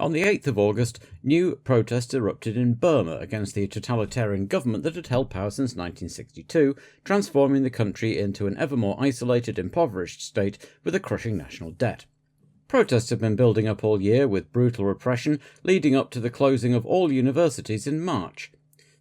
On the 8th of August, new protests erupted in Burma against the totalitarian government that had held power since 1962, transforming the country into an ever more isolated, impoverished state with a crushing national debt. Protests have been building up all year, with brutal repression leading up to the closing of all universities in March.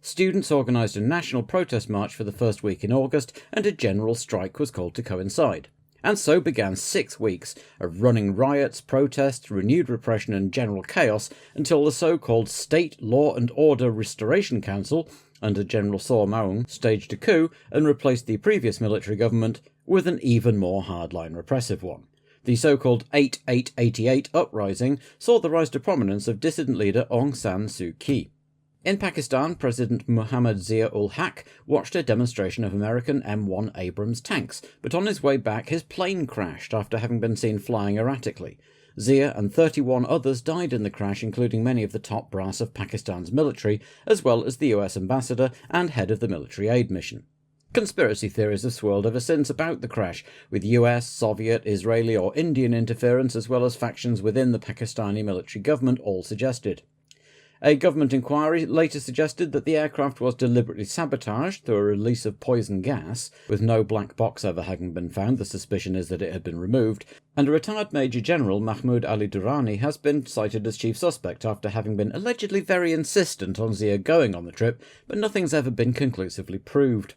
Students organised a national protest march for the first week in August, and a general strike was called to coincide. And so began 6 weeks of running riots, protests, renewed repression and general chaos until the so-called State Law and Order Restoration Council, under General Saw Maung, staged a coup and replaced the previous military government with an even more hardline repressive one. The so-called 8888 uprising saw the rise to prominence of dissident leader Aung San Suu Kyi. In Pakistan, President Muhammad Zia-ul-Haq watched a demonstration of American M1 Abrams tanks, but on his way back his plane crashed after having been seen flying erratically. Zia and 31 others died in the crash, including many of the top brass of Pakistan's military, as well as the US ambassador and head of the military aid mission. Conspiracy theories have swirled ever since about the crash, with US, Soviet, Israeli or Indian interference, as well as factions within the Pakistani military government, all suggested. A government inquiry later suggested that the aircraft was deliberately sabotaged through a release of poison gas, with no black box ever having been found. The suspicion is that it had been removed, and a retired Major General Mahmoud Ali Durrani has been cited as chief suspect after having been allegedly very insistent on Zia going on the trip, but nothing's ever been conclusively proved.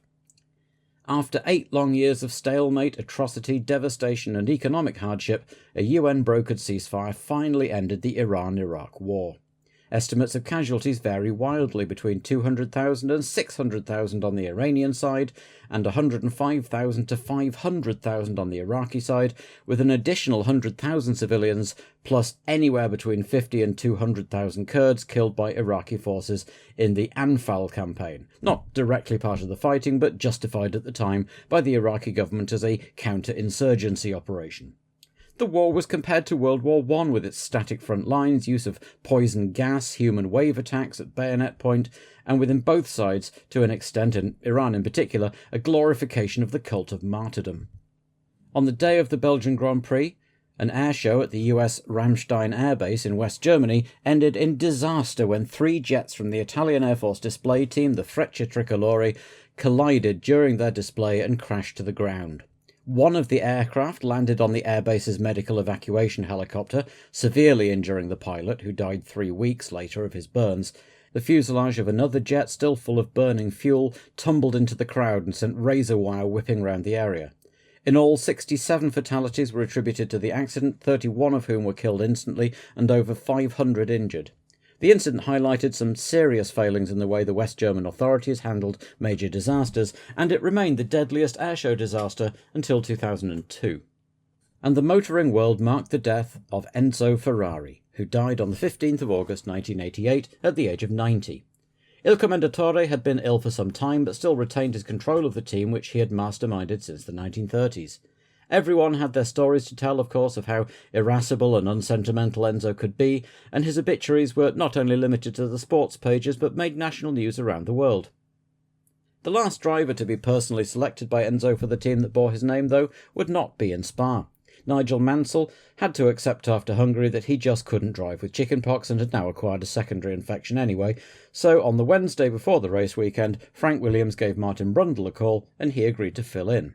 After 8 long years of stalemate, atrocity, devastation and economic hardship, a UN-brokered ceasefire finally ended the Iran-Iraq war. Estimates of casualties vary wildly, between 200,000 and 600,000 on the Iranian side, and 105,000 to 500,000 on the Iraqi side, with an additional 100,000 civilians, plus anywhere between 50 and 200,000 Kurds killed by Iraqi forces in the Anfal campaign, not directly part of the fighting, but justified at the time by the Iraqi government as a counter-insurgency operation. The war was compared to World War I, with its static front lines, use of poison gas, human wave attacks at bayonet point, and within both sides, to an extent, in Iran in particular, a glorification of the cult of martyrdom. On the day of the Belgian Grand Prix, an air show at the US Ramstein airbase in West Germany ended in disaster when 3 jets from the Italian Air Force display team, the Freccia Tricolore, collided during their display and crashed to the ground. One of the aircraft landed on the airbase's medical evacuation helicopter, severely injuring the pilot, who died 3 weeks later of his burns. The fuselage of another jet, still full of burning fuel, tumbled into the crowd and sent razor wire whipping round the area. In all, 67 fatalities were attributed to the accident, 31 of whom were killed instantly and over 500 injured. The incident highlighted some serious failings in the way the West German authorities handled major disasters, and it remained the deadliest airshow disaster until 2002. And the motoring world marked the death of Enzo Ferrari, who died on the 15th of August 1988 at the age of 90. Il Commendatore had been ill for some time, but still retained his control of the team, which he had masterminded since the 1930s. Everyone had their stories to tell, of course, of how irascible and unsentimental Enzo could be, and his obituaries were not only limited to the sports pages, but made national news around the world. The last driver to be personally selected by Enzo for the team that bore his name, though, would not be in Spa. Nigel Mansell had to accept after Hungary that he just couldn't drive with chickenpox and had now acquired a secondary infection anyway, so on the Wednesday before the race weekend, Frank Williams gave Martin Brundle a call and he agreed to fill in.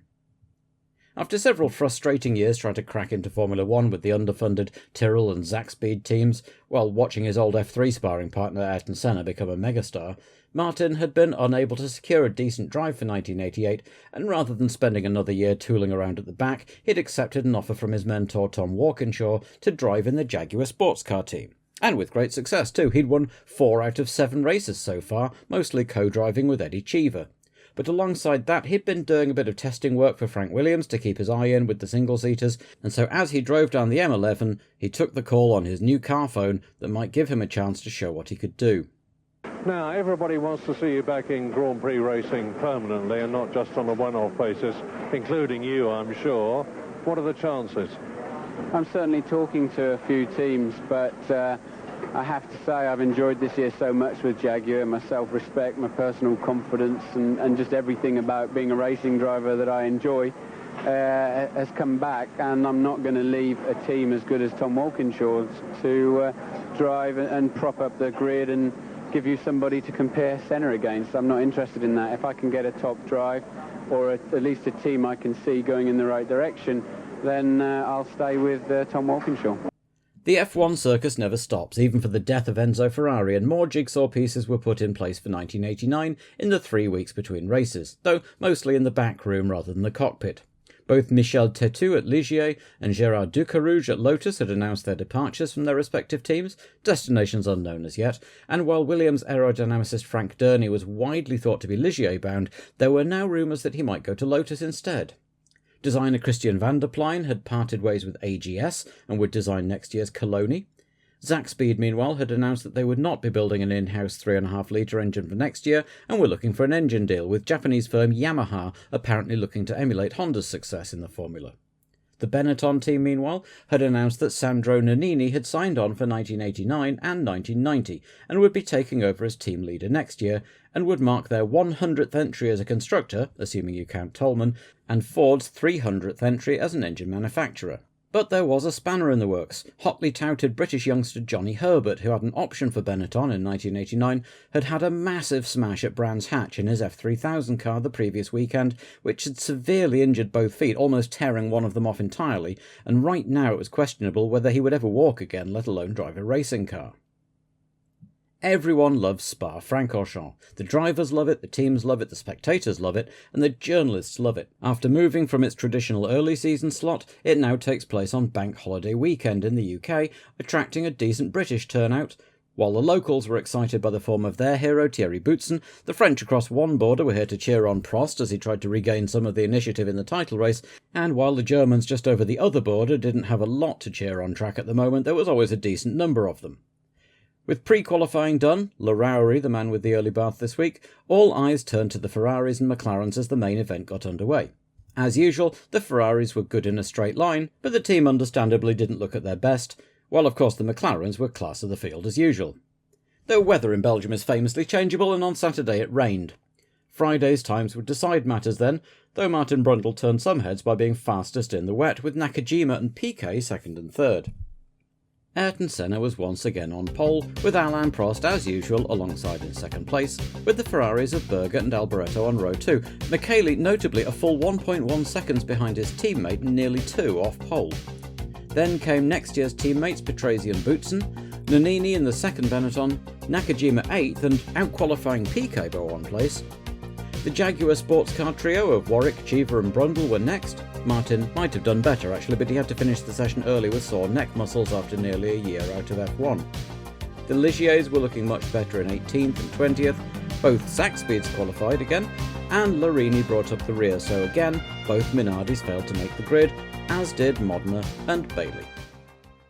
After several frustrating years trying to crack into Formula 1 with the underfunded Tyrrell and Zaxbyed teams, while watching his old F3 sparring partner Ayrton Senna become a megastar, Martin had been unable to secure a decent drive for 1988, and rather than spending another year tooling around at the back, he'd accepted an offer from his mentor Tom Walkinshaw to drive in the Jaguar sports car team. And with great success too. He'd won 4 out of 7 races so far, mostly co-driving with Eddie Cheever. But alongside that, he'd been doing a bit of testing work for Frank Williams to keep his eye in with the single-seaters, and so as he drove down the M11, he took the call on his new car phone that might give him a chance to show what he could do. Now, everybody wants to see you back in Grand Prix racing permanently and not just on a one-off basis, including you, I'm sure. What are the chances? I'm certainly talking to a few teams, but I have to say I've enjoyed this year so much with Jaguar, my self-respect, my personal confidence and just everything about being a racing driver that I enjoy. has come back, and I'm not going to leave a team as good as Tom Walkinshaw's to drive and prop up the grid and give you somebody to compare Senna against. I'm not interested in that. If I can get a top drive, or at least a team I can see going in the right direction, then I'll stay with Tom Walkinshaw. The F1 circus never stops, even for the death of Enzo Ferrari, and more jigsaw pieces were put in place for 1989 in the 3 weeks between races, though mostly in the back room rather than the cockpit. Both Michel Tetu at Ligier and Gérard Ducarouge at Lotus had announced their departures from their respective teams, destinations unknown as yet, and while Williams aerodynamicist Frank Durney was widely thought to be Ligier-bound, there were now rumours that he might go to Lotus instead. Designer Christian van der Plein had parted ways with AGS and would design next year's Coloni. Zack Speed, meanwhile, had announced that they would not be building an in-house 3.5-litre engine for next year and were looking for an engine deal, with Japanese firm Yamaha apparently looking to emulate Honda's success in the formula. The Benetton team, meanwhile, had announced that Sandro Nannini had signed on for 1989 and 1990 and would be taking over as team leader next year, and would mark their 100th entry as a constructor, assuming you count Tolman, and Ford's 300th entry as an engine manufacturer. But there was a spanner in the works. Hotly touted British youngster Johnny Herbert, who had an option for Benetton in 1989, had had a massive smash at Brands Hatch in his F3000 car the previous weekend, which had severely injured both feet, almost tearing one of them off entirely, and right now it was questionable whether he would ever walk again, let alone drive a racing car. Everyone loves Spa-Francorchamps. The drivers love it, the teams love it, the spectators love it, and the journalists love it. After moving from its traditional early season slot, it now takes place on Bank Holiday weekend in the UK, attracting a decent British turnout. While the locals were excited by the form of their hero Thierry Boutsen, the French across one border were here to cheer on Prost as he tried to regain some of the initiative in the title race, and while the Germans just over the other border didn't have a lot to cheer on track at the moment, there was always a decent number of them. With pre-qualifying done, Laraury, the man with the early bath this week, all eyes turned to the Ferraris and McLarens as the main event got underway. As usual, the Ferraris were good in a straight line, but the team understandably didn't look at their best, while of course the McLarens were class of the field as usual. The weather in Belgium is famously changeable, and on Saturday it rained. Friday's times would decide matters then, though Martin Brundle turned some heads by being fastest in the wet, with Nakajima and Piquet second and third. Ayrton Senna was once again on pole, with Alain Prost as usual alongside in second place, with the Ferraris of Berger and Alboreto on row 2, Michele notably a full 1.1 seconds behind his teammate and nearly 2 off pole. Then came next year's teammates Patrese and Boutsen, Nannini in the second Benetton, Nakajima 8th and out-qualifying Piquet by 1 place. The Jaguar sports car trio of Warwick, Cheever and Brundle were next. Martin might have done better actually, but he had to finish the session early with sore neck muscles after nearly a year out of F1. The Ligiers were looking much better in 18th and 20th, both Zack Speeds qualified again, and Larini brought up the rear, so again, both Minardis failed to make the grid, as did Modena and Bailey.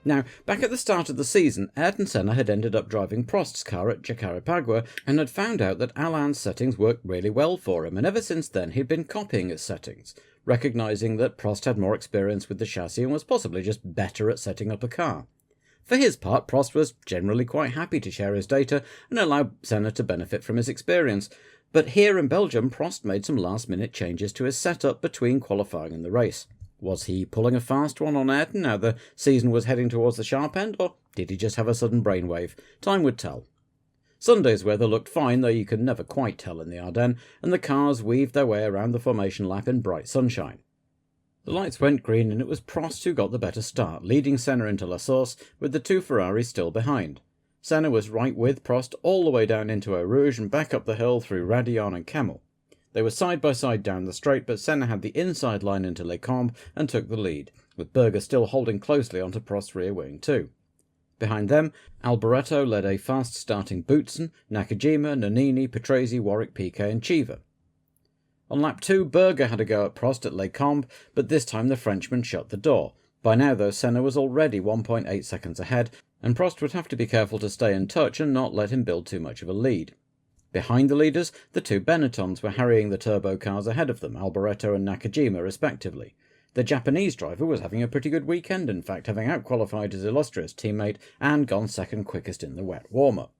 Now, back at the start of the season, Ayrton Senna had ended up driving Prost's car at Jacarepagua and had found out that Alain's settings worked really well for him, and ever since then he'd been copying his settings, recognising that Prost had more experience with the chassis and was possibly just better at setting up a car. For his part, Prost was generally quite happy to share his data and allow Senna to benefit from his experience, but here in Belgium, Prost made some last-minute changes to his setup between qualifying and the race. Was he pulling a fast one on Ayrton now the season was heading towards the sharp end, or did he just have a sudden brainwave? Time would tell. Sunday's weather looked fine, though you could never quite tell in the Ardennes, and the cars weaved their way around the formation lap in bright sunshine. The lights went green and it was Prost who got the better start, leading Senna into La Source, with the 2 Ferraris still behind. Senna was right with Prost all the way down into Eau Rouge and back up the hill through Radillon and Camel. They were side by side down the straight, but Senna had the inside line into Les Combes and took the lead, with Berger still holding closely onto Prost's rear wing too. Behind them, Alboreto led a fast-starting Boutsen, Nakajima, Nannini, Patrese, Warwick, Piquet and Cheever. On lap 2, Berger had a go at Prost at Les Combes, but this time the Frenchman shut the door. By now, though, Senna was already 1.8 seconds ahead, and Prost would have to be careful to stay in touch and not let him build too much of a lead. Behind the leaders, the 2 Benettons were harrying the turbo cars ahead of them, Alboreto and Nakajima respectively. The Japanese driver was having a pretty good weekend, in fact, having out-qualified his illustrious teammate and gone second quickest in the wet warm-up.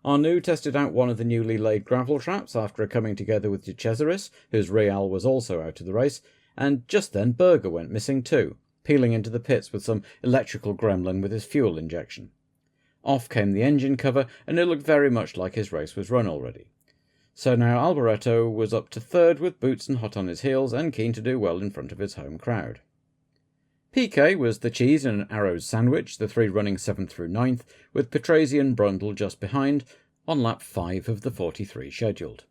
Arnoux tested out one of the newly laid gravel traps after a coming together with De Cesaris, whose Real was also out of the race, and just then Berger went missing too, peeling into the pits with some electrical gremlin with his fuel injection. Off came the engine cover, and it looked very much like his race was run already. So now Alboreto was up to third with Boutsen hot on his heels and keen to do well in front of his home crowd. Piquet was the cheese in an Arrows sandwich, the three running 7th through 9th, with Patrese and Brundle just behind, on lap 5 of the 43 scheduled.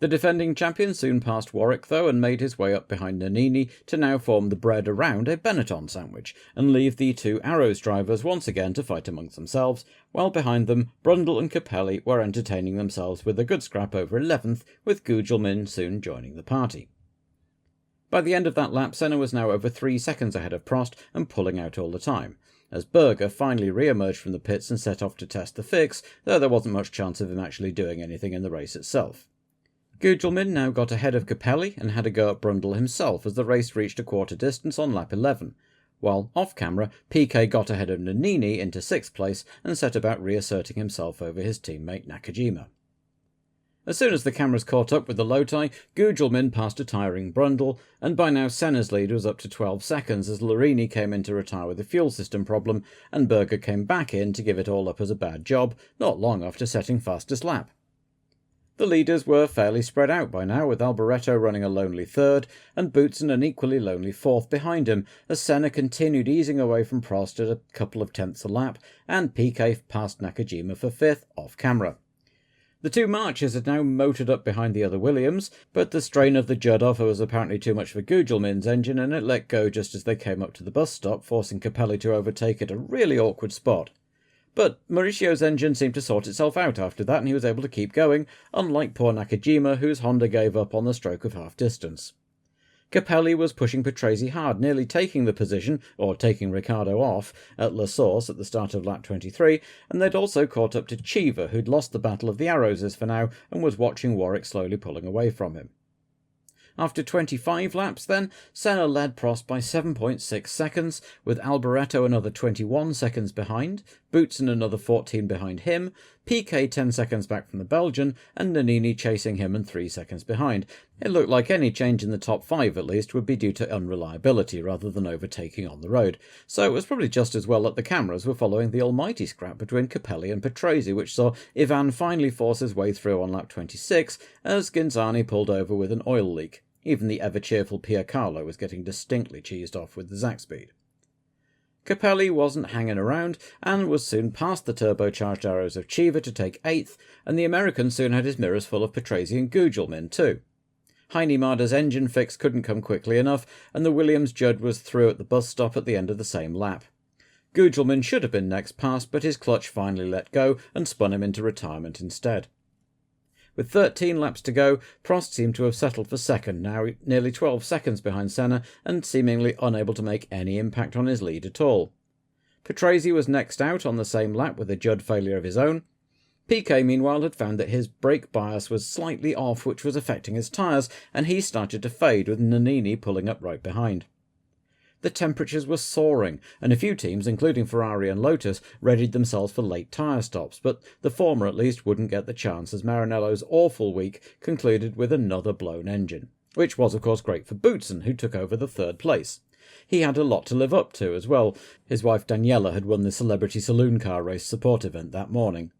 The defending champion soon passed Warwick, though, and made his way up behind Nannini to now form the bread around a Benetton sandwich, and leave the two Arrows drivers once again to fight amongst themselves, while behind them Brundle and Capelli were entertaining themselves with a good scrap over 11th, with Gugelmin soon joining the party. By the end of that lap, Senna was now over 3 seconds ahead of Prost and pulling out all the time, as Berger finally re-emerged from the pits and set off to test the fix, though there wasn't much chance of him actually doing anything in the race itself. Gugelmin now got ahead of Capelli and had a go at Brundle himself as the race reached a quarter distance on lap 11, while off-camera Piquet got ahead of Nannini into 6th place and set about reasserting himself over his teammate Nakajima. As soon as the cameras caught up with the Loti, Gugelmin passed a tiring Brundle, and by now Senna's lead was up to 12 seconds as Larini came in to retire with a fuel system problem, and Berger came back in to give it all up as a bad job, not long after setting fastest lap. The leaders were fairly spread out by now, with Alboreto running a lonely 3rd, and Boutsen an equally lonely 4th behind him, as Senna continued easing away from Prost at a couple of tenths a lap, and Piquet passed Nakajima for 5th off-camera. The two Marches had now motored up behind the other Williams, but the strain of the Judd offer was apparently too much for Gugelmin's engine, and it let go just as they came up to the bus stop, forcing Capelli to overtake at a really awkward spot. But Mauricio's engine seemed to sort itself out after that, and he was able to keep going, unlike poor Nakajima, whose Honda gave up on the stroke of half distance. Capelli was pushing Patrese hard, nearly taking the position, or taking Ricciardo off, at La Source at the start of lap 23, and they'd also caught up to Cheever, who'd lost the Battle of the Arrowses for now, and was watching Warwick slowly pulling away from him. After 25 laps then, Senna led Prost by 7.6 seconds, with Alboreto another 21 seconds behind, Boutsen another 14 behind him, Piquet 10 seconds back from the Belgian, and Nannini chasing him and 3 seconds behind. It looked like any change in the top 5 at least would be due to unreliability rather than overtaking on the road, so it was probably just as well that the cameras were following the almighty scrap between Capelli and Patrese, which saw Ivan finally force his way through on lap 26 as Ghinzani pulled over with an oil leak. Even the ever-cheerful Piercarlo was getting distinctly cheesed off with the Zack speed. Capelli wasn't hanging around, and was soon past the turbocharged Arrows of Cheever to take 8th, and the American soon had his mirrors full of Patrese and Gugelmin too. Heine Mada's engine fix couldn't come quickly enough, and the Williams Judd was through at the bus stop at the end of the same lap. Gugelmin should have been next past, but his clutch finally let go and spun him into retirement instead. With 13 laps to go, Prost seemed to have settled for second, now nearly 12 seconds behind Senna, and seemingly unable to make any impact on his lead at all. Patrese was next out on the same lap with a Judd failure of his own. Piquet, meanwhile, had found that his brake bias was slightly off, which was affecting his tyres, and he started to fade, with Nannini pulling up right behind. The temperatures were soaring, and a few teams, including Ferrari and Lotus, readied themselves for late tyre stops, but the former at least wouldn't get the chance, as Maranello's awful week concluded with another blown engine, which was of course great for Boutsen, who took over the 3rd place. He had a lot to live up to as well. His wife Daniela had won the Celebrity Saloon Car Race support event that morning.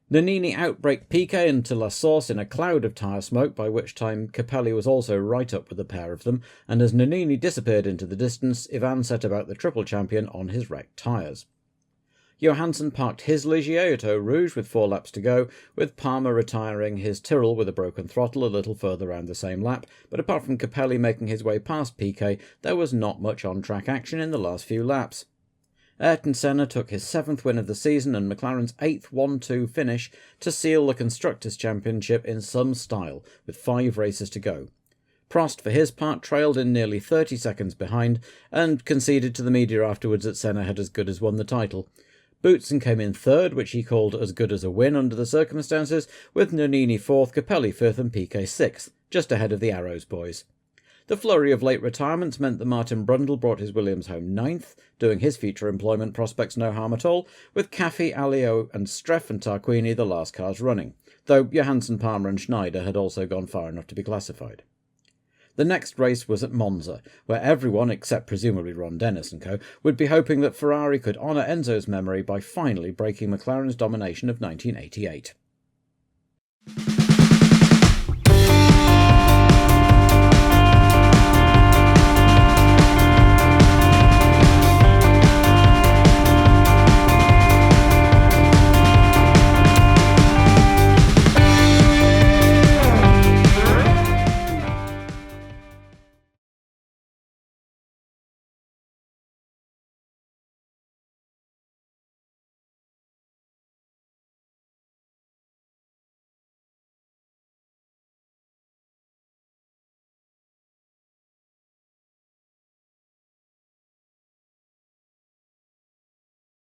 Nannini outbraked Piquet into La Source in a cloud of tyre smoke, by which time Capelli was also right up with a pair of them, and as Nannini disappeared into the distance, Ivan set about the triple champion on his wrecked tyres. Johansson parked his Ligier at Eau Rouge with 4 laps to go, with Palmer retiring his Tyrrell with a broken throttle a little further round the same lap, but apart from Capelli making his way past Piquet, there was not much on-track action in the last few laps. Ayrton Senna took his 7th win of the season and McLaren's 8th 1-2 finish to seal the Constructors' Championship in some style, with 5 races to go. Prost, for his part, trailed in nearly 30 seconds behind, and conceded to the media afterwards that Senna had as good as won the title. Boutsen came in 3rd, which he called as good as a win under the circumstances, with Nannini 4th, Capelli 5th and Piquet 6th, just ahead of the Arrows boys. The flurry of late retirements meant that Martin Brundle brought his Williams home 9th, doing his future employment prospects no harm at all, with Caffey, Alio and Streff and Tarquini the last cars running, though Johansson, Palmer and Schneider had also gone far enough to be classified. The next race was at Monza, where everyone, except presumably Ron Dennis and co., would be hoping that Ferrari could honour Enzo's memory by finally breaking McLaren's domination of 1988.